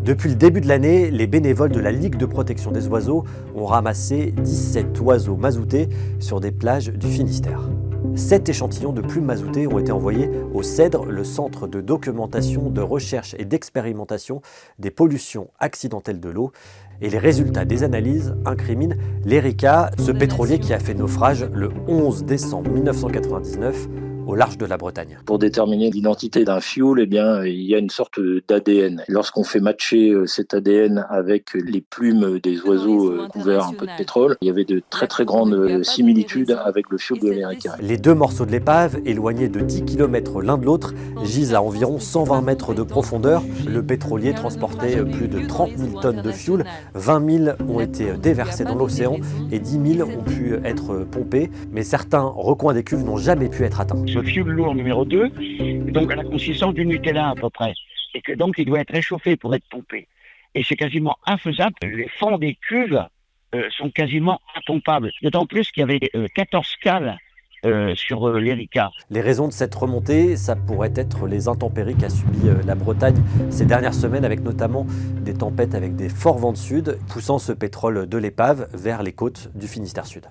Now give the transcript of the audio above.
Depuis le début de l'année, les bénévoles de la Ligue de protection des oiseaux ont ramassé 17 oiseaux mazoutés sur des plages du Finistère. 7 échantillons de plumes mazoutées ont été envoyés au CEDRE, le Centre de documentation, de recherche et d'expérimentation des pollutions accidentelles de l'eau. Et les résultats des analyses incriminent l'Erika, ce pétrolier qui a fait naufrage le 11 décembre 1999 au large de la Bretagne. Pour déterminer l'identité d'un fuel, il y a une sorte d'ADN. Lorsqu'on fait matcher cet ADN avec les plumes des oiseaux couverts un peu de pétrole, il y avait de très grandes similitudes avec le fuel de l'Erika. Les deux morceaux de l'épave, éloignés de 10 km l'un de l'autre, gisent à environ 120 mètres de profondeur. Le pétrolier transportait plus de 30 000 tonnes de fuel. 20 000 ont été déversés dans l'océan et 10 000 ont pu être pompés. Mais certains recoins des cuves n'ont jamais pu être atteints. Ce fuel lourd numéro 2, donc à la consistance du Nutella à peu près, et que donc il doit être réchauffé pour être pompé. Et c'est quasiment infaisable. Les fonds des cuves sont quasiment impompables. D'autant plus qu'il y avait 14 cales sur l'Erika. Les raisons de cette remontée, ça pourrait être les intempéries qu'a subi la Bretagne ces dernières semaines, avec notamment des tempêtes avec des forts vents de sud, poussant ce pétrole de l'épave vers les côtes du Finistère Sud.